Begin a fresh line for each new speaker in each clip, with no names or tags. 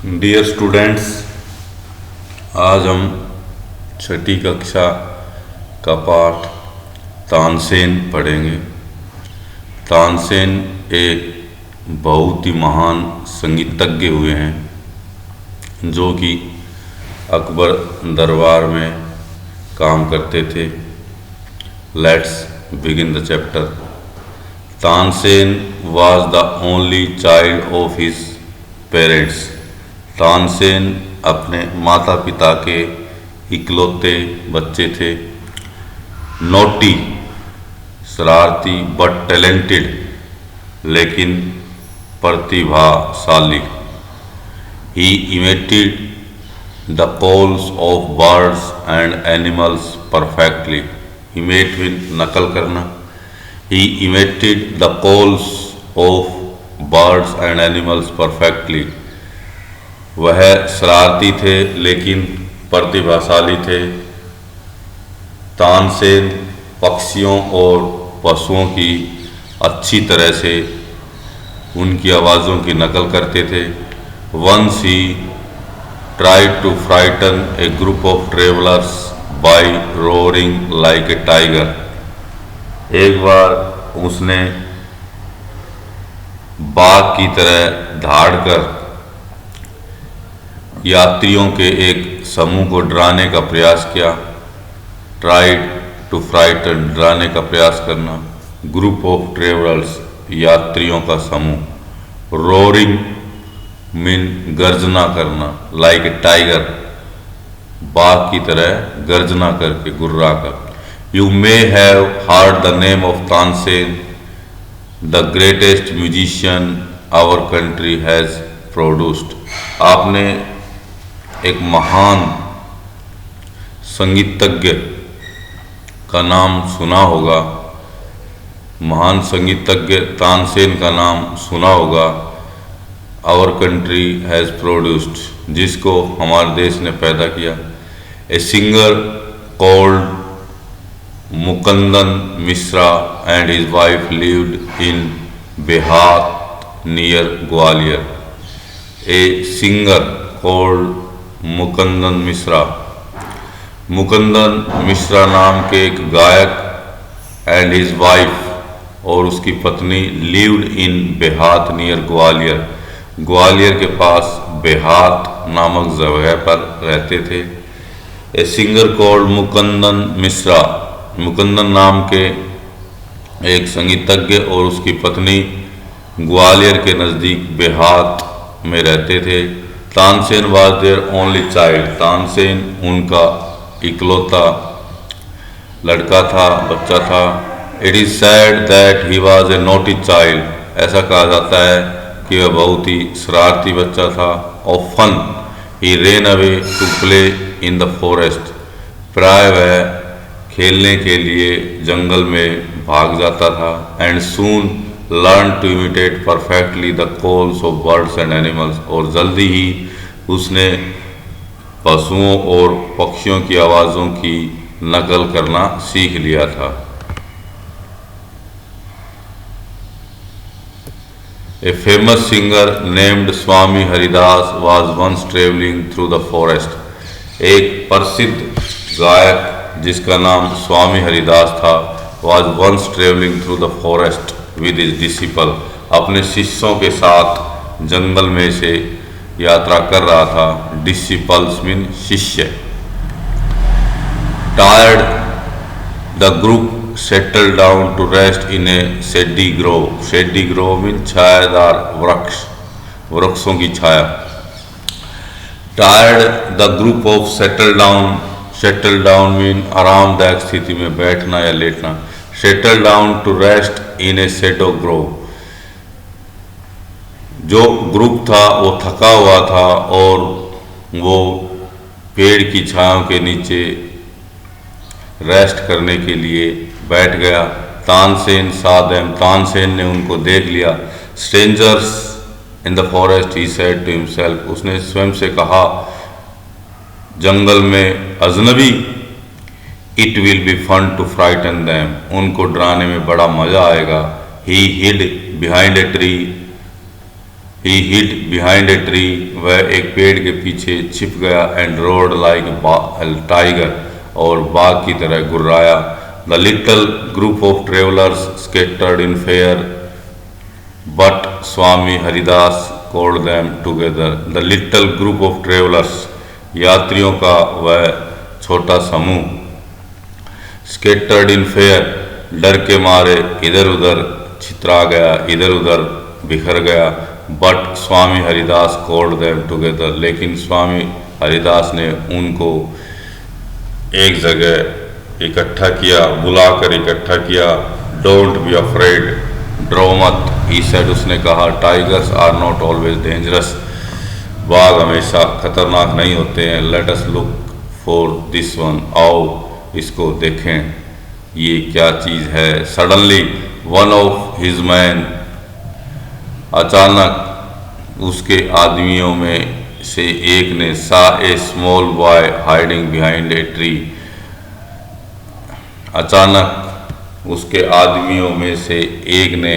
Dear students, आज हम छठी कक्षा का पाठ तानसेन पढ़ेंगे। तानसेन एक बहुत ही महान संगीतज्ञ हुए हैं जो कि अकबर दरबार में काम करते थे। Let's begin the chapter. Tansen was the only child of his parents। Tansen अपने माता पिता के इकलौते बच्चे थे। नोटी, शरारती, बट टैलेंटेड, लेकिन प्रतिभाशाली। He imitated the calls of birds and animals perfectly. Imitate mean नकल करना। He imitated the calls of birds and animals perfectly. वह शरारती थे लेकिन प्रतिभाशाली थे। तानसेन पक्षियों और पशुओं की अच्छी तरह से उनकी आवाज़ों की नकल करते थे। Once he tried to frighten a group of travellers by roaring like a tiger. एक बार उसने बाघ की तरह धाड़कर यात्रियों के एक समूह को डराने का प्रयास किया। ट्राइड टू फ्राइटन, डराने का प्रयास करना। ग्रुप ऑफ ट्रेवलर्स, यात्रियों का समूह। रोरिंग मीन गर्जना करना। लाइक ए टाइगर, बाघ की तरह गर्जना करके, गुर्रा कर। You may have heard the name of Tansen, the greatest musician our country has produced. आपने एक महान संगीतज्ञ का नाम सुना होगा, महान संगीतज्ञ तानसेन का नाम सुना होगा। आवर कंट्री हैज़ प्रोड्यूस्ड, जिसको हमारे देश ने पैदा किया। A singer called Mukundan Mishra and his wife lived in Behat near Gwalior. A singer called Mukundan Mishra, Mukundan Mishra नाम के एक गायक एंड हिज वाइफ और उसकी पत्नी lived in Behat near Gwalior, Gwalior के पास बेहात नामक जगह पर रहते थे। A singer called Mukundan Mishra, Mukundan नाम के एक संगीतज्ञ और उसकी पत्नी ग्वालियर के नज़दीक बेहात में रहते थे। Tansen was their only child, Tansen उनका इकलौता लड़का था, बच्चा था। It is said that he was a naughty child, ऐसा कहा जाता है कि वह बहुत ही शरारती बच्चा था। Often he ran away to play in the forest, प्राय वह खेलने के लिए जंगल में भाग जाता था। And soon learned to imitate perfectly the calls of birds and animals, और जल्दी ही उसने पशुओं और पक्षियों की आवाज़ों की नकल करना सीख लिया था। A famous singer named Swami Haridas was once traveling through the forest। एक प्रसिद्ध गायक जिसका नाम स्वामी हरिदास था was once traveling through the forest with his disciple, अपने शिष्यों के साथ जंगल में से यात्रा कर रहा था। डिसिपल्स मीन शिष्य। Tired the group settle down to rest in a shady grove. Shady grove mean छायादार वृक्ष, वृक्षों की छाया। Tired the group of settle down, settle down mean आरामदायक स्थिति में बैठना या लेटना। Settle down to rest in a shadow grove, जो ग्रुप था वो थका हुआ था और वो पेड़ की छांव के नीचे रेस्ट करने के लिए बैठ गया। तानसेन saw them, तानसेन ने उनको देख लिया। Strangers in the forest he said to himself, उसने स्वयं से कहा जंगल में अजनबी। It will be fun to frighten them, उनको डराने में बड़ा मज़ा आएगा। He hid behind a tree, he hid behind a tree, वह एक पेड़ के पीछे छिप गया, एंड रोड लाइक टाइगर, और बाघ की तरह गुर्राया। The little group of travellers scattered in fear, but Swami Haridas called them together. The little group of travellers, यात्रियों का वह छोटा समूह, स्केटर्ड इन फेयर, डर के मारे इधर उधर छितरा गया, इधर उधर बिखर गया। But Swami Haridas called them together, लेकिन स्वामी हरिदास ने उनको एक जगह इकट्ठा किया, बुलाकर इकट्ठा किया। डोंट बी अफ्रेड, डरो मत, ही सेड, उसने कहा। Tigers are not always dangerous, बाघ हमेशा खतरनाक नहीं होते हैं। Let us look for this one, आओ इसको देखें, ये क्या चीज़ है। Suddenly one of his men, अचानक उसके आदमियों में से एक ने, saw a small boy hiding behind a tree, अचानक उसके आदमियों में से एक ने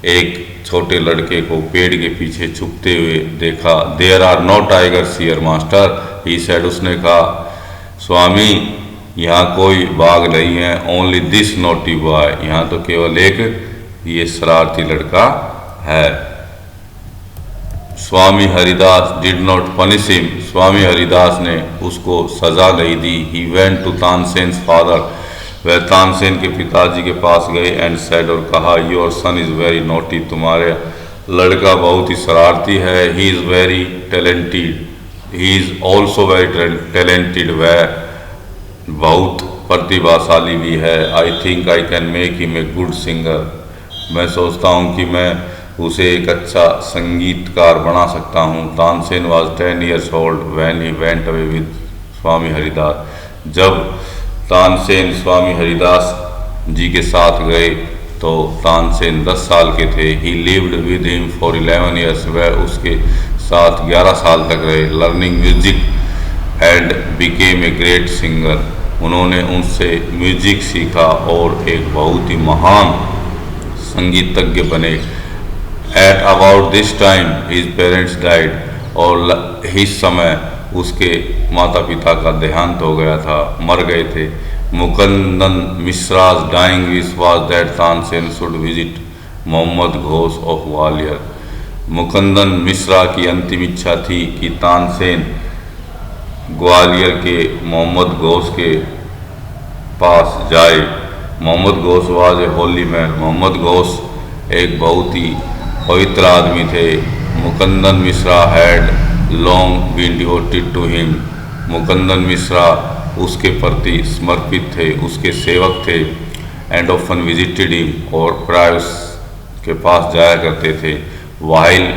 एक छोटे लड़के को पेड़ के पीछे छुपते हुए देखा। There are no tigers here master, he said, उसने कहा, स्वामी यहाँ कोई बाघ नहीं है। ओनली दिस नोटी बॉय, यहाँ तो केवल एक ये शरारती लड़का है। Swami Haridas did not punish him, Swami Haridas ने उसको सजा नहीं दी। He went to Tansen's father, वह तानसेन के पिताजी के पास गए, एंड सेड, और कहा, your son is very naughty, तुम्हारे लड़का बहुत ही शरारती है। He is very talented, he is also very talented, वह बहुत प्रतिभाशाली भी है। I think I can make him a good singer, मैं सोचता हूँ कि मैं उसे एक अच्छा संगीतकार बना सकता हूँ। Tansen was 10 years old when he went away with स्वामी हरिदास, जब तानसेन स्वामी हरिदास जी के साथ गए तो तानसेन 10 साल के थे। ही lived with him for 11 years, वह उसके साथ 11 साल तक रहे। Learning music and became a great singer, उन्होंने उनसे म्यूजिक सीखा और एक बहुत ही महान संगीतज्ञ बने। At about this time his parents died, और इस समय उसके माता पिता का देहांत हो गया था, मर गए थे। Mukundan Mishra's dying wish was that Tansen should visit Mohammad Ghaus of Gwalior, Mukundan Mishra की अंतिम इच्छा थी कि तानसेन ग्वालियर के मोहम्मद घोष के पास जाए। Mohammad Ghaus was a holy man, Mohammad Ghaus एक बहुत ही पवित्र आदमी थे। Mukundan Mishra had long been devoted to him, Mukundan Mishra उसके प्रति समर्पित थे, उसके सेवक थे। एंड ऑफन विजिटेड हिम, और प्राय उसके पास जाया करते थे। While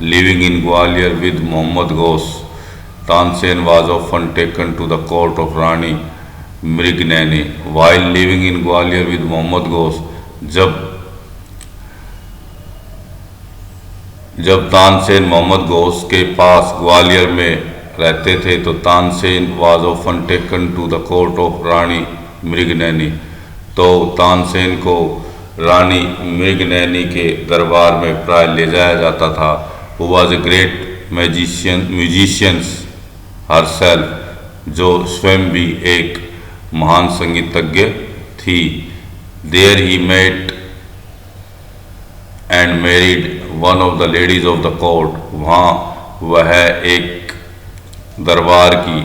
living in Gwalior with Mohammad Ghosh, Tansen was often taken to the court of Rani Mriganaini. While living in Gwalior with Mohammad Ghosh, जब तानसेन मोहम्मद घोष के पास ग्वालियर में रहते थे तो Tansen was often taken to the court of Rani Mrignayani, तो तानसेन को रानी मृगनैनी के दरबार में प्राय ले जाया जाता था। वो was a great musicians herself, जो स्वयं भी एक महान संगीतज्ञ थी। There he met and married one of the ladies of the court, वहाँ वह एक दरबार की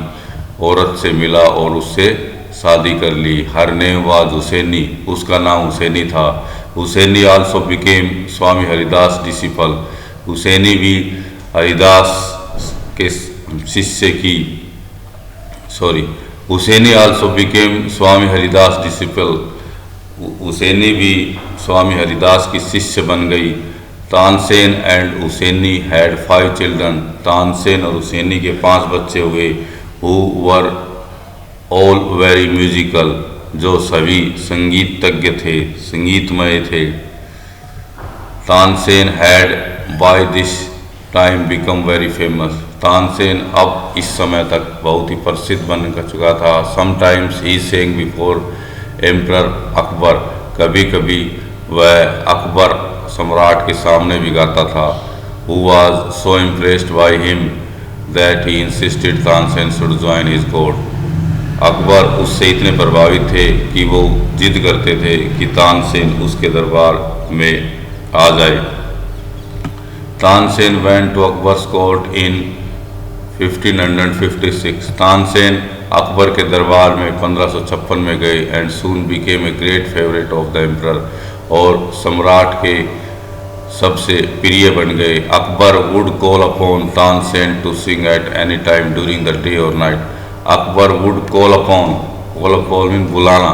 औरत से मिला और उससे शादी कर ली। हर नेम वाज हुसैनी, उसका नाम हुसैनी था। Husaini also became Swami Haridas disciple, Husaini भी हरिदास के शिष्य की Husaini also became Swami Haridas disciple, Husaini भी स्वामी हरिदास की शिष्य बन गई। Tansen and Husaini had 5 children, Tansen और हुसैनी के 5 बच्चे हुए। Who were all very musical, जो सभी संगीतज्ञ थे, संगीतमय थे। Tansen had by this time become very famous, Tansen अब इस समय तक बहुत ही प्रसिद्ध बन चुका था। Sometimes he sang before emperor Akbar, कभी कभी वह अकबर सम्राट के सामने भी गाता था। who was so impressed by him that he insisted Tansen should join his court. Akbar उससे इतने प्रभावित थे कि वो जिद करते थे कि तानसेन उसके दरबार में आ जाए। Tansen went to Akbar's court in 1556. Tansen Akbar के दरबार में 1556 में गए and soon became a great favourite of the emperor, और सम्राट के सबसे प्रिय बन गए। Akbar would call upon Tansen to sing at any time during the day और night. Akbar would call upon mean बुलाना।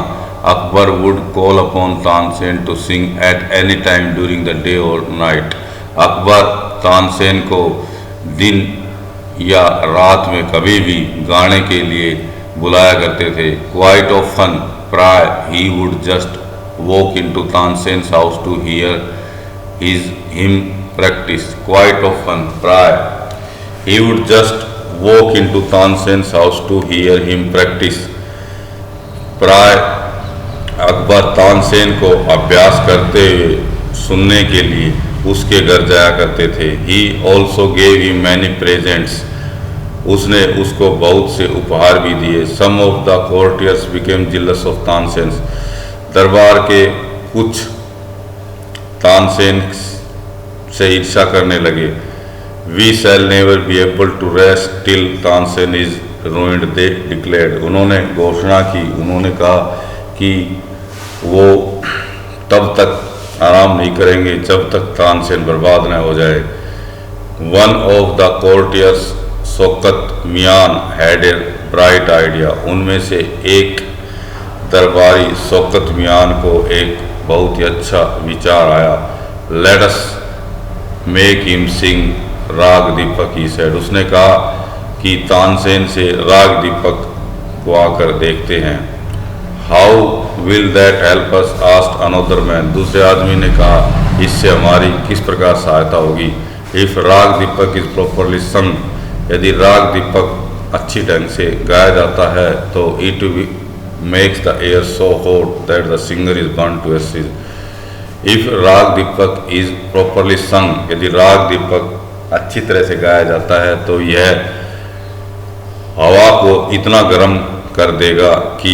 Akbar would call upon Tansen to sing at any time during the day और नाइट। अकबर तानसेन को दिन या रात में कभी भी गाने के लिए बुलाया करते थे। क्वाइट ऑफन प्राय he would just walk into Tansen's house to hear him practise. Quite often प्राय he would just walk into Tansen's house to hear him practise. प्राय अकबर तानसेन को अभ्यास करते हुए सुनने के लिए उसके घर जाया करते थे। He also gave him many presents. उसने उसको बहुत से उपहार भी दिए। Some of the courtiers became jealous of Tansen. दरबार के कुछ तानसेन से ईर्ष्या करने लगे। We shall never be able to rest till Tansen is ruined, they declared. उन्होंने घोषणा की, उन्होंने कहा कि वो तब तक आराम नहीं करेंगे जब तक तानसेन बर्बाद न हो जाए। One of the courtiers Shaukat Miyan had a bright idea. उनमें से एक दरबारी शौकत मियान को एक बहुत ही अच्छा विचार आया। लेट अस मेक हिम सिंग राग दीपक, ही सेड। उसने कहा कि तानसेन से राग दीपक को आकर देखते हैं। How will that help us, asked another man. दूसरे आदमी ने कहा इससे हमारी किस प्रकार सहायता होगी। If raga Deepak is properly संग, यदि राग दीपक अच्छी ढंग से गाया जाता है तो it makes the air so hot that the singer is burn to ashes. If raga Deepak is properly संग, यदि राग दीपक अच्छी तरह से गाया जाता है तो यह हवा को इतना गर्म कर देगा कि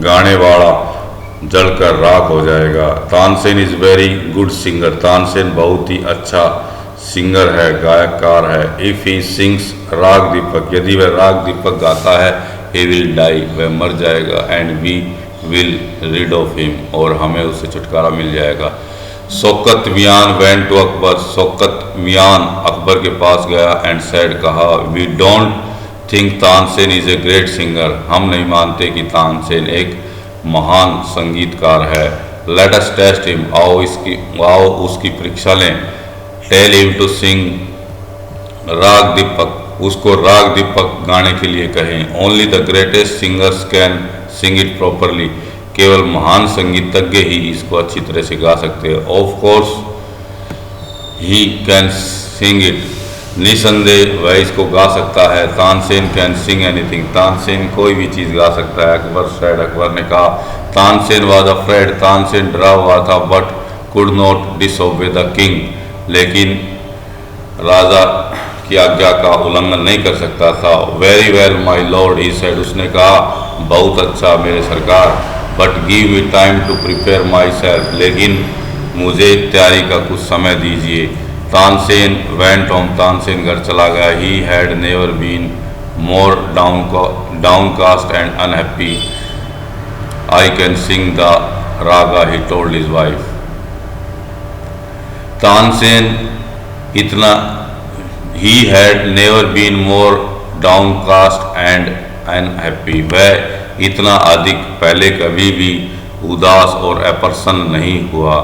गाने वाला जलकर राख हो जाएगा। Tansen is very good singer. Tansen बहुत ही अच्छा सिंगर है, गायककार है। इफ ही सिंग्स राग दीपक, यदि वह राग दीपक गाता है, he will die, वह मर जाएगा। And we will rid of him, और हमें उससे छुटकारा मिल जाएगा। शौकत मियान went to अकबर। शौकत मियान अकबर के पास गया एंड said, कहा we don't think Tansen is a great singer. हम नहीं मानते कि तानसेन एक महान संगीतकार है। लेट अस टेस्ट हिम, आओ उसकी परीक्षा लें। Tell him to sing raag दीपक, उसको राग दीपक गाने के लिए कहें। Only the greatest singers can sing it properly, केवल महान संगीतज्ञ ही इसको अच्छी तरह से गा सकते हैं। Of course he can sing it, निसंदेह वह इसको गा सकता है। Tansen can sing anything, Tansen कोई भी चीज़ गा सकता है। अकबर सेड, अकबर ने कहा। तानसेन वाज अफ्रेड, तानसेन डरा हुआ था। But could not disobey the king, लेकिन राजा की आज्ञा का उल्लंघन नहीं कर सकता था। Very well my lord, he said, उसने कहा बहुत अच्छा मेरे सरकार। But give me time to prepare myself, लेकिन मुझे तैयारी का कुछ समय दीजिए। तानसेन वेंट होम, तानसेन घर चला गया। He had never been more downcast and unhappy. I can sing the raga, he told his wife. Tansen इतना ही had never been more downcast and unhappy, वह इतना अधिक पहले कभी भी उदास और अप्रसन्न नहीं हुआ।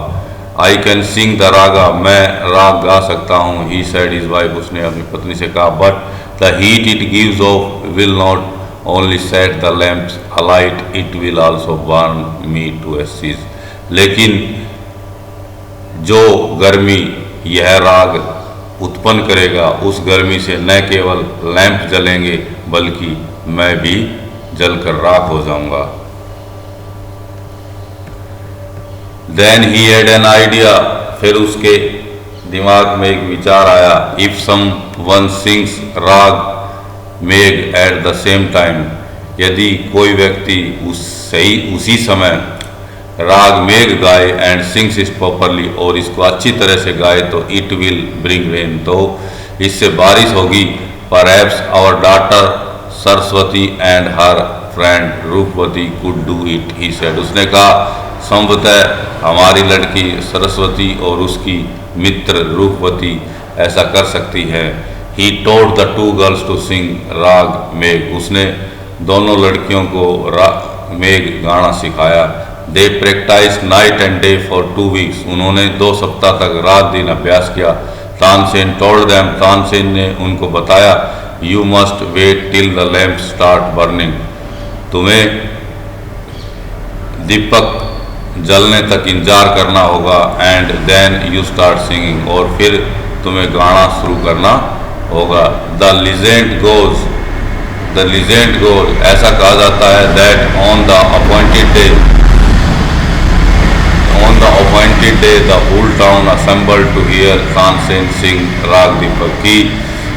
आई कैन सिंग द रागा, मैं राग गा सकता हूँ। ही सेड हिज वाइफ, उसने अपनी पत्नी से कहा। But the heat it gives off will not only set the lamps alight, it will also burn me to ashes. लेकिन जो गर्मी यह राग उत्पन्न करेगा, उस गर्मी से न केवल लैंप जलेंगे बल्कि मैं भी जलकर राख हो जाऊंगा। Then he had an idea, फिर उसके दिमाग में एक विचार आया, इफ सम वन सिंग्स राग मेघ एट द सेम टाइम, यदि कोई व्यक्ति उसी समय राग मेघ गाए एंड सिंग्स इट प्रॉपरली, और इसको अच्छी तरह से गाए, तो इट विल ब्रिंग रेन, तो इससे बारिश होगी। Perhaps our daughter Saraswati and her friend Roopvati could do it, he said, उसने कहा संभवतः हमारी लड़की सरस्वती और उसकी मित्र रूपवती ऐसा कर सकती है। He told the two girls to sing raag Megh, उसने दोनों लड़कियों को मेघ गाना सिखाया। They practise night and day for 2 weeks, उन्होंने 2 सप्ताह तक रात दिन अभ्यास किया। तानसेन टोल्ड देम, तानसेन ने उनको बताया, you must wait till the lamp start burning, तुम्हें दीपक जलने तक इंतजार करना होगा। And then you start singing, और फिर तुम्हें गाना शुरू करना होगा। द लीजेंड गोज, ऐसा कहा जाता है that on the appointed day the whole town assembled to hear Tansen sing raag Deepak, की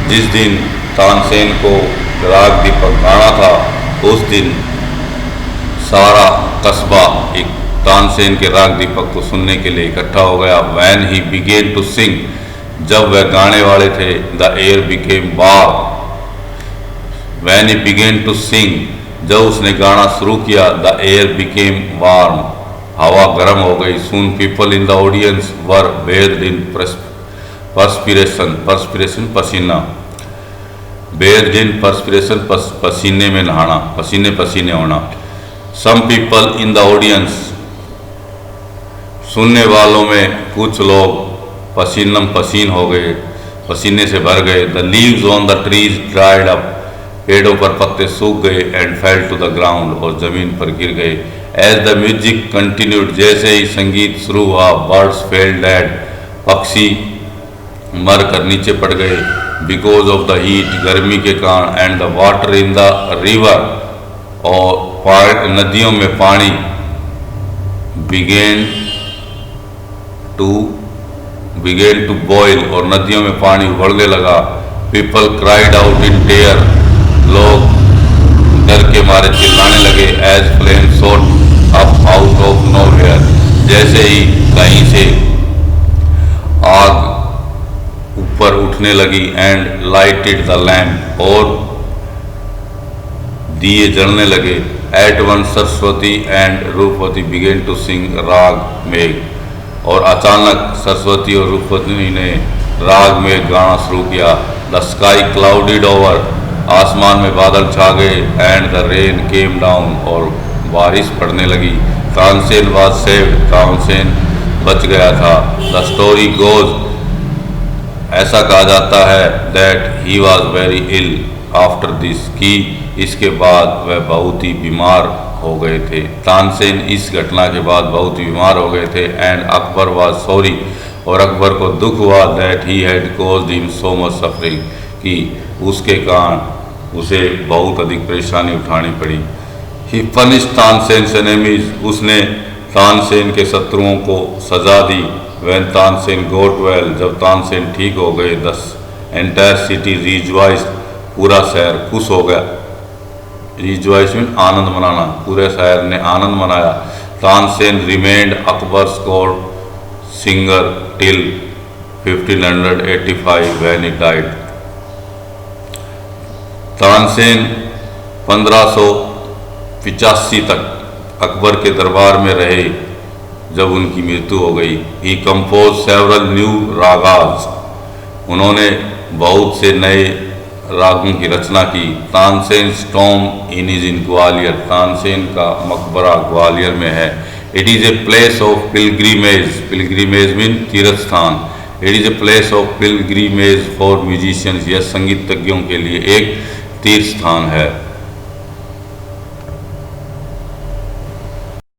जिस दिन तानसेन को राग दीपक गाना था, उस दिन सारा कस्बा एक तानसेन के राग दीपक को सुनने के लिए इकट्ठा हो गया। When he began to sing, जब वह गाने वाले थे, the air became warm. When he began to sing, जब उसने गाना शुरू किया, द एयर बिकेम वार्म, हवा गर्म हो गई। Soon people in the audience were bathed in perspiration पसीना, बेस्ड इन परस्पिरेशन पसीने में नहाना, पसीने होना। Some people in the audience, सुनने वालों में कुछ लोग पसीनम पसीन हो गए, पसीने से भर गए। The leaves on the trees dried up, पेड़ों पर पत्ते सूख गए। And fell to the ground, और जमीन पर गिर गए। एज द म्यूजिक कंटिन्यूड, जैसे ही संगीत शुरू हुआ, बर्ड्स फेल डेड, पक्षी मर कर नीचे पड़ गए। बिकॉज ऑफ द हीट, गर्मी के कारण। And the water in the river, और नदियों में पानी बिगेन टू बॉयल, और नदियों में पानी उबलने लगा। People cried out in terror, लोग डर के मारे चिल्लाने लगे। As flame shot up out of nowhere, जैसे ही कहीं से आग ऊपर उठने लगी। एंड लाइटेड द लैम्प, और दिए जलने लगे। At once Saraswati and Roopvati began to sing raag Megh, और अचानक सरस्वती और रूपवती ने राग में गाना शुरू किया। द स्काई क्लाउडेड ओवर, आसमान में बादल छा गए। And the rain came down, और बारिश पड़ने लगी। तानसेन वाज सेव्ड, तानसेन बच गया था। द स्टोरी गोज, ऐसा कहा जाता है that he was very ill after this, की इसके बाद वह बहुत ही बीमार हो गए थे। तानसेन इस घटना के बाद बहुत ही बीमार हो गए थे। एंड अकबर वाज सॉरी, और अकबर को दुख हुआ that he had caused him so much suffering, कि उसके कारण उसे बहुत अधिक परेशानी उठानी पड़ी। ही पनिश तानसेन एनेमीज, उसने तानसेन के शत्रुओं को सजा दी। व्हेन तानसेन गोट वेल, जब तानसेन ठीक हो गए। द एंटायर सिटी रिजॉइस्ड, पूरा शहर खुश हो गया। रिजॉइस मीन आनंद मनाना, पूरे शहर ने आनंद मनाया। Tansen remained Akbar's court singer till 1585 when he died. Tansen 1585 तक अकबर के दरबार में रहे, जब उनकी मृत्यु हो गई। ही कंपोज सेवरल न्यू रागाज, उन्होंने बहुत से नए रागों की रचना की। तानसेन टॉम इन ग्वालियर, तानसेन का मकबरा ग्वालियर में है। It is a place of pilgrimage, pilgrimage mean तीर्थ स्थान। It is a place of pilgrimage for musicians, यह संगीतज्ञों के लिए एक तीर्थ स्थान है।